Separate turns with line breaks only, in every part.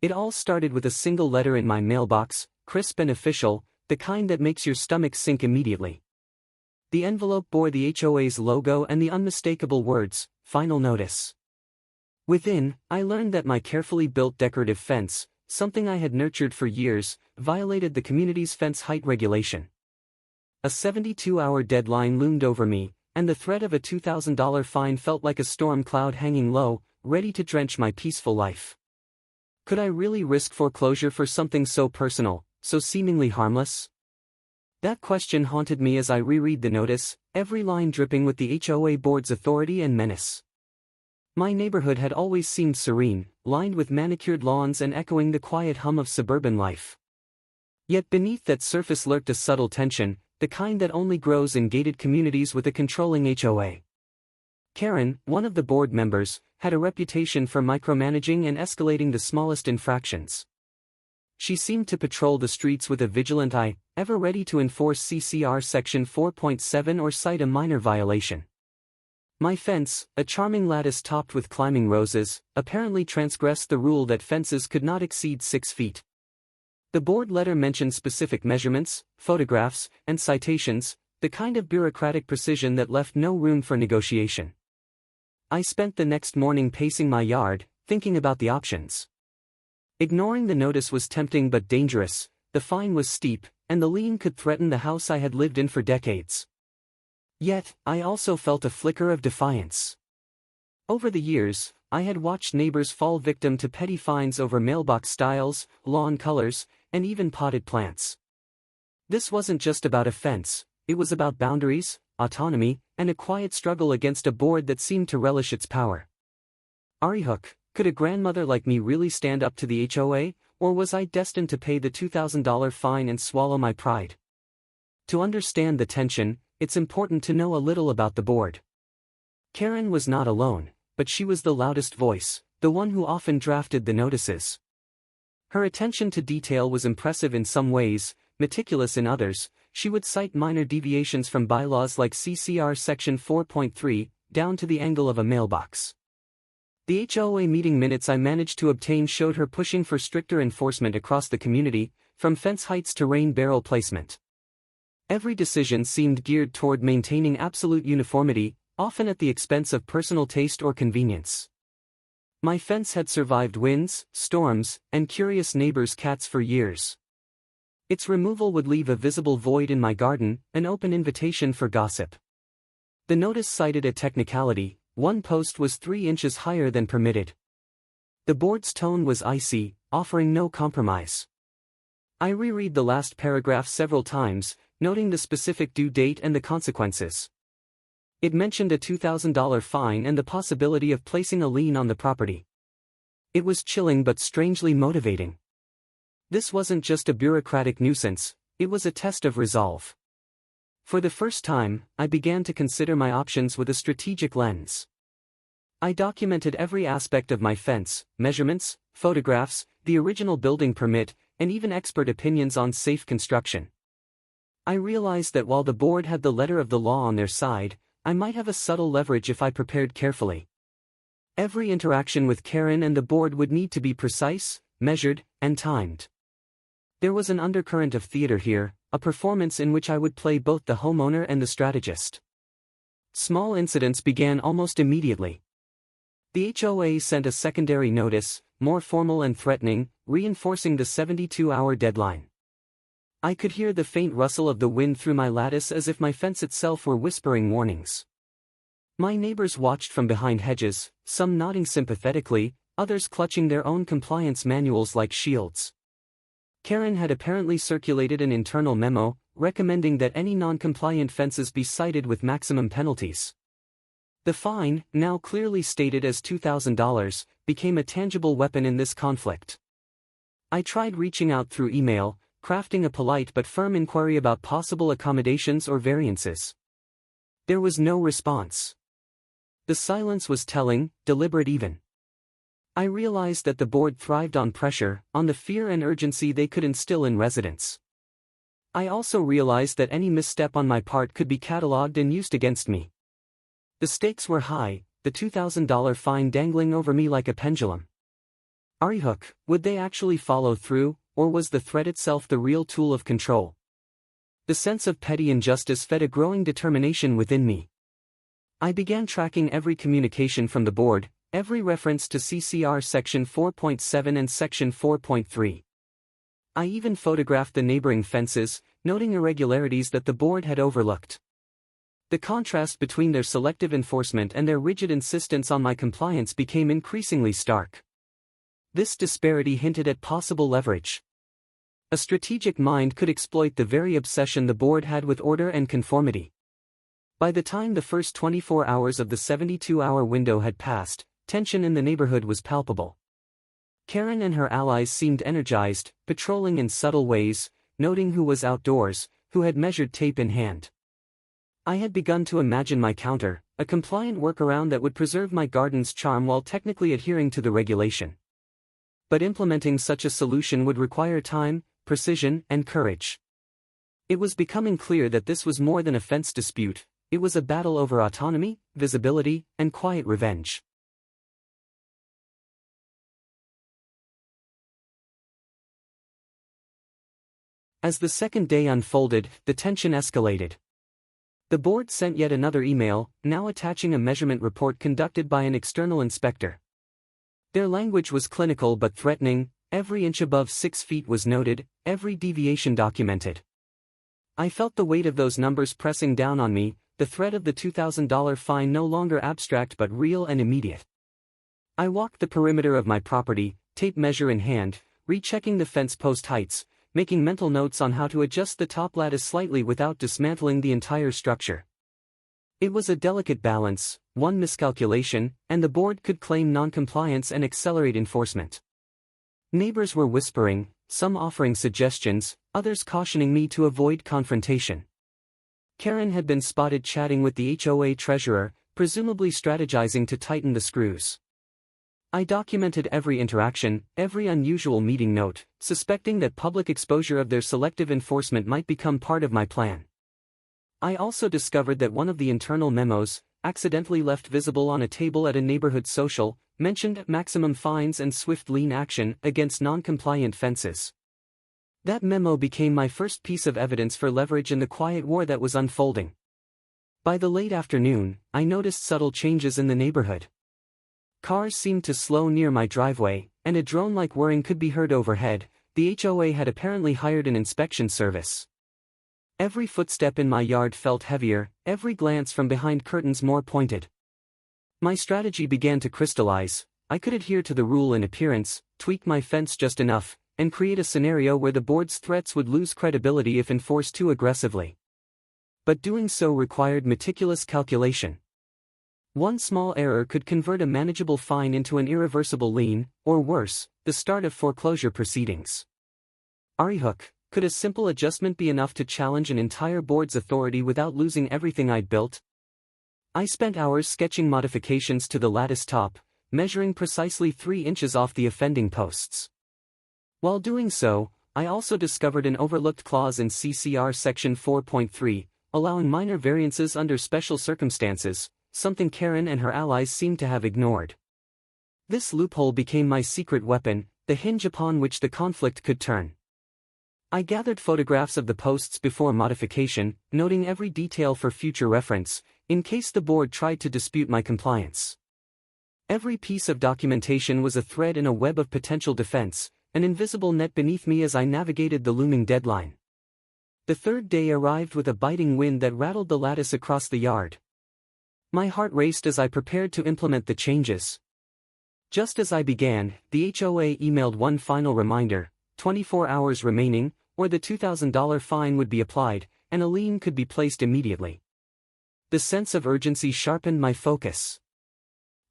It all started with a single letter in my mailbox, crisp and official, the kind that makes your stomach sink immediately. The envelope bore the HOA's logo and the unmistakable words, "Final Notice." Within, I learned that my carefully built decorative fence, something I had nurtured for years, violated the community's fence height regulation. A 72-hour deadline loomed over me, and the threat of a $2,000 fine felt like a storm cloud hanging low, ready to drench my peaceful life. Could I really risk foreclosure for something so personal, so seemingly harmless? That question haunted me as I reread the notice, every line dripping with the HOA board's authority and menace. My neighborhood had always seemed serene, lined with manicured lawns and echoing the quiet hum of suburban life. Yet beneath that surface lurked a subtle tension, the kind that only grows in gated communities with a controlling HOA. Karen, one of the board members, had a reputation for micromanaging and escalating the smallest infractions. She seemed to patrol the streets with a vigilant eye, ever ready to enforce CCR Section 4.7 or cite a minor violation. My fence, a charming lattice topped with climbing roses, apparently transgressed the rule that fences could not exceed 6 feet. The board letter mentioned specific measurements, photographs, and citations, the kind of bureaucratic precision that left no room for negotiation. I spent the next morning pacing my yard, thinking about the options. Ignoring the notice was tempting but dangerous, the fine was steep, and the lien could threaten the house I had lived in for decades. Yet, I also felt a flicker of defiance. Over the years, I had watched neighbors fall victim to petty fines over mailbox styles, lawn colors, and even potted plants. This wasn't just about a fence, it was about boundaries, autonomy, and a quiet struggle against a board that seemed to relish its power. Hook, could a grandmother like me really stand up to the HOA, or was I destined to pay the $2,000 fine and swallow my pride? To understand the tension, it's important to know a little about the board. Karen was not alone, but she was the loudest voice, the one who often drafted the notices. Her attention to detail was impressive in some ways, meticulous in others. She would cite minor deviations from bylaws like CCR Section 4.3, down to the angle of a mailbox. The HOA meeting minutes I managed to obtain showed her pushing for stricter enforcement across the community, from fence heights to rain barrel placement. Every decision seemed geared toward maintaining absolute uniformity, often at the expense of personal taste or convenience. My fence had survived winds, storms, and curious neighbors' cats for years. Its removal would leave a visible void in my garden, an open invitation for gossip. The notice cited a technicality: one post was 3 inches higher than permitted. The board's tone was icy, offering no compromise. I reread the last paragraph several times, noting the specific due date and the consequences. It mentioned a $2,000 fine and the possibility of placing a lien on the property. It was chilling but strangely motivating. This wasn't just a bureaucratic nuisance, it was a test of resolve. For the first time, I began to consider my options with a strategic lens. I documented every aspect of my fence: measurements, photographs, the original building permit, and even expert opinions on safe construction. I realized that while the board had the letter of the law on their side, I might have a subtle leverage if I prepared carefully. Every interaction with Karen and the board would need to be precise, measured, and timed. There was an undercurrent of theater here, a performance in which I would play both the homeowner and the strategist. Small incidents began almost immediately. The HOA sent a secondary notice, more formal and threatening, reinforcing the 72-hour deadline. I could hear the faint rustle of the wind through my lattice as if my fence itself were whispering warnings. My neighbors watched from behind hedges, some nodding sympathetically, others clutching their own compliance manuals like shields. Karen had apparently circulated an internal memo, recommending that any non-compliant fences be cited with maximum penalties. The fine, now clearly stated as $2,000, became a tangible weapon in this conflict. I tried reaching out through email, crafting a polite but firm inquiry about possible accommodations or variances. There was no response. The silence was telling, deliberate even. I realized that the board thrived on pressure, on the fear and urgency they could instill in residents. I also realized that any misstep on my part could be catalogued and used against me. The stakes were high, the $2,000 fine dangling over me like a pendulum. Hook, would they actually follow through, or was the threat itself the real tool of control? The sense of petty injustice fed a growing determination within me. I began tracking every communication from the board, every reference to CCR Section 4.7 and Section 4.3. I even photographed the neighboring fences, noting irregularities that the board had overlooked. The contrast between their selective enforcement and their rigid insistence on my compliance became increasingly stark. This disparity hinted at possible leverage. A strategic mind could exploit the very obsession the board had with order and conformity. By the time the first 24 hours of the 72-hour window had passed, tension in the neighborhood was palpable. Karen and her allies seemed energized, patrolling in subtle ways, noting who was outdoors, who had measured tape in hand. I had begun to imagine my counter, a compliant workaround that would preserve my garden's charm while technically adhering to the regulation. But implementing such a solution would require time, precision, and courage. It was becoming clear that this was more than a fence dispute, it was a battle over autonomy, visibility, and quiet revenge. As the second day unfolded, the tension escalated. The board sent yet another email, now attaching a measurement report conducted by an external inspector. Their language was clinical but threatening. Every inch above 6 feet was noted, every deviation documented. I felt the weight of those numbers pressing down on me, the threat of the $2,000 fine no longer abstract but real and immediate. I walked the perimeter of my property, tape measure in hand, rechecking the fence post heights, making mental notes on how to adjust the top lattice slightly without dismantling the entire structure. It was a delicate balance, one miscalculation, and the board could claim noncompliance and accelerate enforcement. Neighbors were whispering, some offering suggestions, others cautioning me to avoid confrontation. Karen had been spotted chatting with the HOA treasurer, presumably strategizing to tighten the screws. I documented every interaction, every unusual meeting note, suspecting that public exposure of their selective enforcement might become part of my plan. I also discovered that one of the internal memos, accidentally left visible on a table at a neighborhood social, mentioned maximum fines and swift lien action against non-compliant fences. That memo became my first piece of evidence for leverage in the quiet war that was unfolding. By the late afternoon, I noticed subtle changes in the neighborhood. Cars seemed to slow near my driveway, and a drone-like whirring could be heard overhead. The HOA had apparently hired an inspection service. Every footstep in my yard felt heavier, every glance from behind curtains more pointed. My strategy began to crystallize. I could adhere to the rule in appearance, tweak my fence just enough, and create a scenario where the board's threats would lose credibility if enforced too aggressively. But doing so required meticulous calculation. One small error could convert a manageable fine into an irreversible lien, or worse, the start of foreclosure proceedings. Hook, could a simple adjustment be enough to challenge an entire board's authority without losing everything I'd built? I spent hours sketching modifications to the lattice top, measuring precisely 3 inches off the offending posts. While doing so, I also discovered an overlooked clause in CCR Section 4.3, allowing minor variances under special circumstances, something Karen and her allies seemed to have ignored. This loophole became my secret weapon, the hinge upon which the conflict could turn. I gathered photographs of the posts before modification, noting every detail for future reference, in case the board tried to dispute my compliance. Every piece of documentation was a thread in a web of potential defense, an invisible net beneath me as I navigated the looming deadline. The third day arrived with a biting wind that rattled the lattice across the yard. My heart raced as I prepared to implement the changes. Just as I began, the HOA emailed one final reminder: 24 hours remaining, or the $2,000 fine would be applied, and a lien could be placed immediately. The sense of urgency sharpened my focus.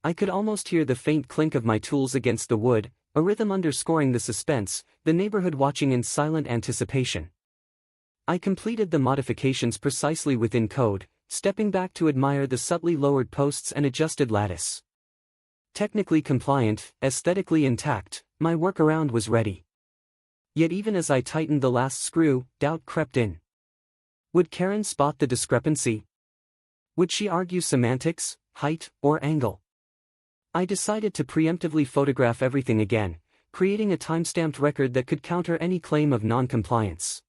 I could almost hear the faint clink of my tools against the wood, a rhythm underscoring the suspense, the neighborhood watching in silent anticipation. I completed the modifications precisely within code, stepping back to admire the subtly lowered posts and adjusted lattice. Technically compliant, aesthetically intact, my workaround was ready. Yet even as I tightened the last screw, doubt crept in. Would Karen spot the discrepancy? Would she argue semantics, height, or angle? I decided to preemptively photograph everything again, creating a timestamped record that could counter any claim of non-compliance.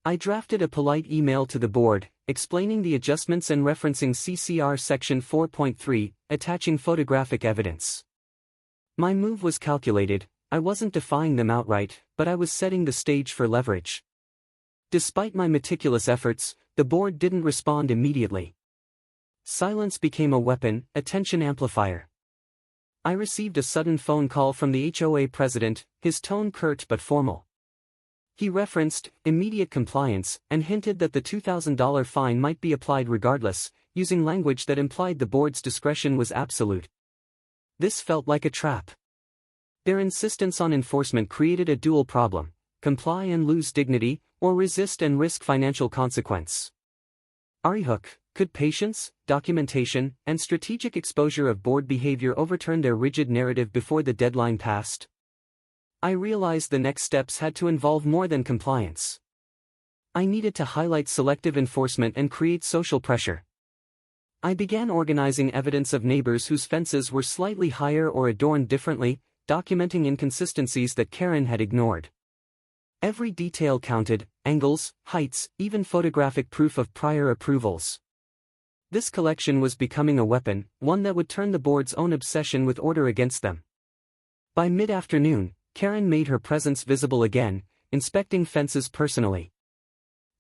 I drafted a polite email to the board, explaining the adjustments and referencing CCR Section 4.3, attaching photographic evidence. My move was calculated. I wasn't defying them outright, but I was setting the stage for leverage. Despite my meticulous efforts, the board didn't respond immediately. Silence became a weapon, a tension amplifier. I received a sudden phone call from the HOA president, his tone curt but formal. He referenced immediate compliance and hinted that the $2,000 fine might be applied regardless, using language that implied the board's discretion was absolute. This felt like a trap. Their insistence on enforcement created a dual problem: comply and lose dignity, or resist and risk financial consequence. Could patience, documentation, and strategic exposure of board behavior overturn their rigid narrative before the deadline passed? I realized the next steps had to involve more than compliance. I needed to highlight selective enforcement and create social pressure. I began organizing evidence of neighbors whose fences were slightly higher or adorned differently, documenting inconsistencies that Karen had ignored. Every detail counted: angles, heights, even photographic proof of prior approvals. This collection was becoming a weapon, one that would turn the board's own obsession with order against them. By mid-afternoon, Karen made her presence visible again, inspecting fences personally.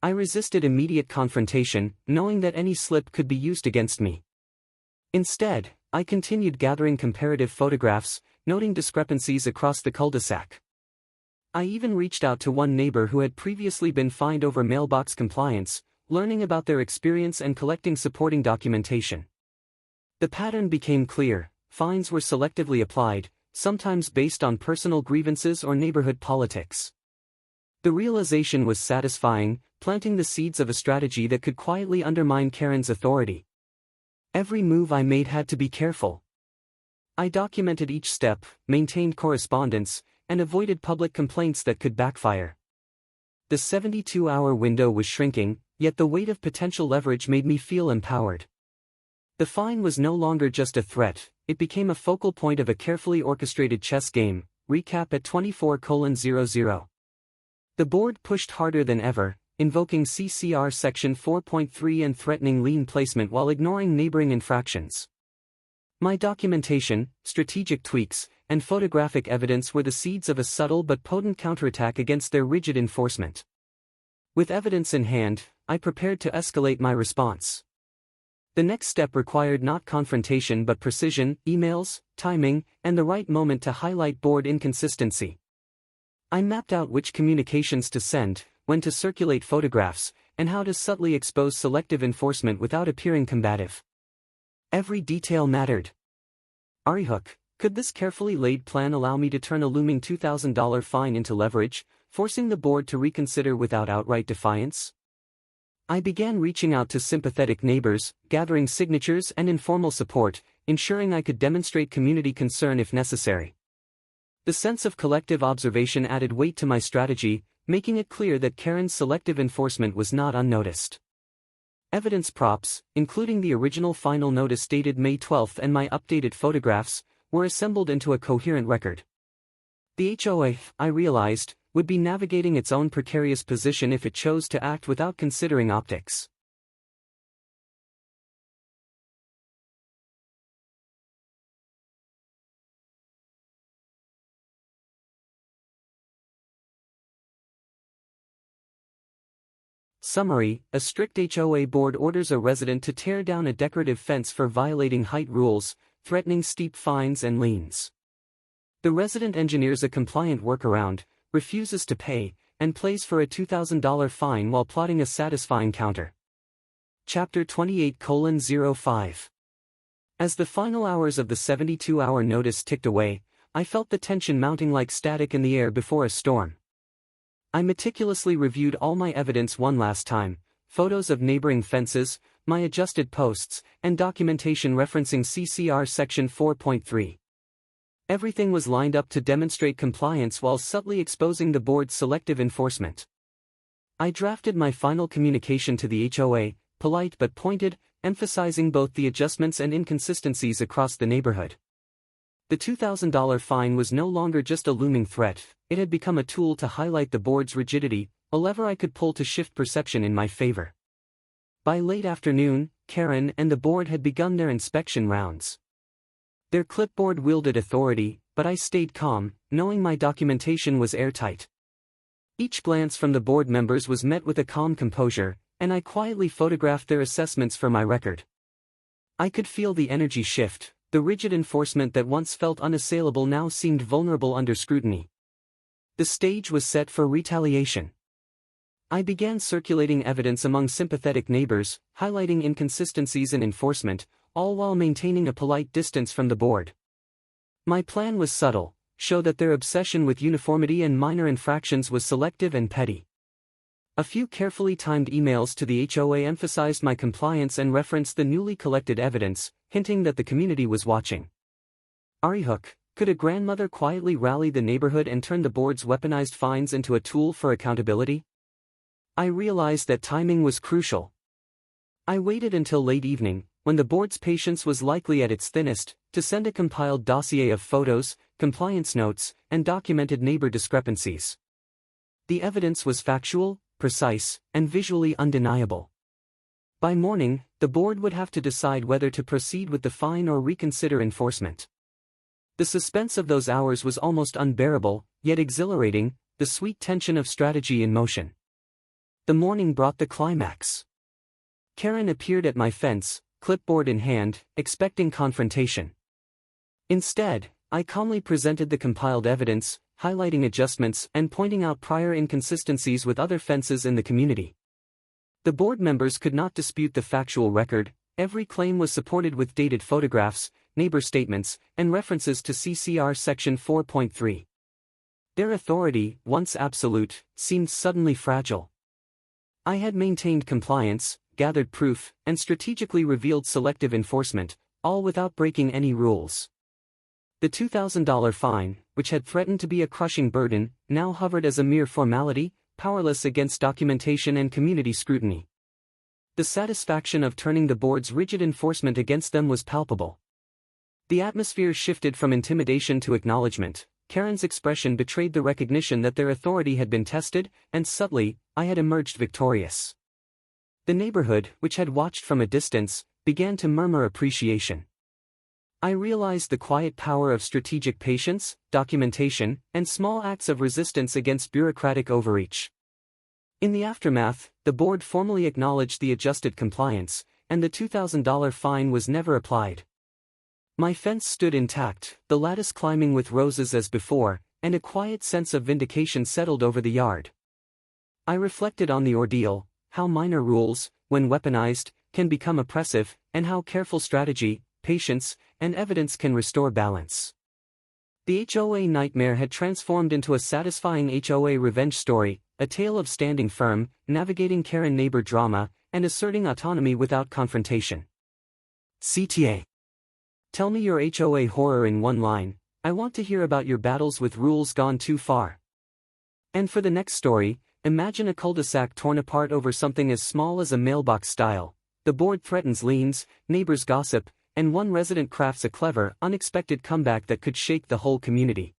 I resisted immediate confrontation, knowing that any slip could be used against me. Instead, I continued gathering comparative photographs, noting discrepancies across the cul-de-sac. I even reached out to one neighbor who had previously been fined over mailbox compliance, learning about their experience and collecting supporting documentation. The pattern became clear: fines were selectively applied, sometimes based on personal grievances or neighborhood politics. The realization was satisfying, planting the seeds of a strategy that could quietly undermine Karen's authority. Every move I made had to be careful. I documented each step, maintained correspondence, and avoided public complaints that could backfire. The 72-hour window was shrinking, yet the weight of potential leverage made me feel empowered. The fine was no longer just a threat, it became a focal point of a carefully orchestrated chess game. Recap at 24:00. The board pushed harder than ever, invoking CCR Section 4.3 and threatening lien placement while ignoring neighboring infractions. My documentation, strategic tweaks, and photographic evidence were the seeds of a subtle but potent counterattack against their rigid enforcement. With evidence in hand, I prepared to escalate my response. The next step required not confrontation but precision, emails, timing, and the right moment to highlight board inconsistency. I mapped out which communications to send, when to circulate photographs, and how to subtly expose selective enforcement without appearing combative. Every detail mattered. Could this carefully laid plan allow me to turn a looming $2,000 fine into leverage, forcing the board to reconsider without outright defiance? I began reaching out to sympathetic neighbors, gathering signatures and informal support, ensuring I could demonstrate community concern if necessary. The sense of collective observation added weight to my strategy, making it clear that Karen's selective enforcement was not unnoticed. Evidence props, including the original final notice dated May 12 and my updated photographs, were assembled into a coherent record. The HOA, I realized, would be navigating its own precarious position if it chose to act without considering optics. Summary: a strict HOA board orders a resident to tear down a decorative fence for violating height rules, threatening steep fines and liens. The resident engineers a compliant workaround, refuses to pay, and plays for a $2,000 fine while plotting a satisfying counter. Chapter 28:05. As the final hours of the 72-hour notice ticked away, I felt the tension mounting like static in the air before a storm. I meticulously reviewed all my evidence one last time: photos of neighboring fences, my adjusted posts, and documentation referencing CCR Section 4.3. Everything was lined up to demonstrate compliance while subtly exposing the board's selective enforcement. I drafted my final communication to the HOA, polite but pointed, emphasizing both the adjustments and inconsistencies across the neighborhood. The $2,000 fine was no longer just a looming threat, it had become a tool to highlight the board's rigidity, a lever I could pull to shift perception in my favor. By late afternoon, Karen and the board had begun their inspection rounds. Their clipboard wielded authority, but I stayed calm, knowing my documentation was airtight. Each glance from the board members was met with a calm composure, and I quietly photographed their assessments for my record. I could feel the energy shift. The rigid enforcement that once felt unassailable now seemed vulnerable under scrutiny. The stage was set for retaliation. I began circulating evidence among sympathetic neighbors, highlighting inconsistencies in enforcement, all while maintaining a polite distance from the board. My plan was subtle: show that their obsession with uniformity and minor infractions was selective and petty. A few carefully timed emails to the HOA emphasized my compliance and referenced the newly collected evidence, hinting that the community was watching. Hook, could a grandmother quietly rally the neighborhood and turn the board's weaponized fines into a tool for accountability? I realized that timing was crucial. I waited until late evening, when the board's patience was likely at its thinnest, to send a compiled dossier of photos, compliance notes, and documented neighbor discrepancies. The evidence was factual, precise, and visually undeniable. By morning, the board would have to decide whether to proceed with the fine or reconsider enforcement. The suspense of those hours was almost unbearable, yet exhilarating, the sweet tension of strategy in motion. The morning brought the climax. Karen appeared at my fence, clipboard in hand, expecting confrontation. Instead, I calmly presented the compiled evidence, highlighting adjustments and pointing out prior inconsistencies with other fences in the community. The board members could not dispute the factual record. Every claim was supported with dated photographs, neighbor statements, and references to CCR Section 4.3. Their authority, once absolute, seemed suddenly fragile. I had maintained compliance, gathered proof, and strategically revealed selective enforcement, all without breaking any rules. The $2,000 fine, which had threatened to be a crushing burden, now hovered as a mere formality, powerless against documentation and community scrutiny. The satisfaction of turning the board's rigid enforcement against them was palpable. The atmosphere shifted from intimidation to acknowledgement. Karen's expression betrayed the recognition that their authority had been tested, and subtly, I had emerged victorious. The neighborhood, which had watched from a distance, began to murmur appreciation. I realized the quiet power of strategic patience, documentation, and small acts of resistance against bureaucratic overreach. In the aftermath, the board formally acknowledged the adjusted compliance, and the $2,000 fine was never applied. My fence stood intact, the lattice climbing with roses as before, and a quiet sense of vindication settled over the yard. I reflected on the ordeal, how minor rules, when weaponized, can become oppressive, and how careful strategy, patience, and evidence can restore balance. The HOA nightmare had transformed into a satisfying HOA revenge story, a tale of standing firm, navigating Karen neighbor drama, and asserting autonomy without confrontation. CTA. Tell me your HOA horror in one line. I want to hear about your battles with rules gone too far. And for the next story, imagine a cul-de-sac torn apart over something as small as a mailbox stile. The board threatens liens, neighbors gossip, and one resident crafts a clever, unexpected comeback that could shake the whole community.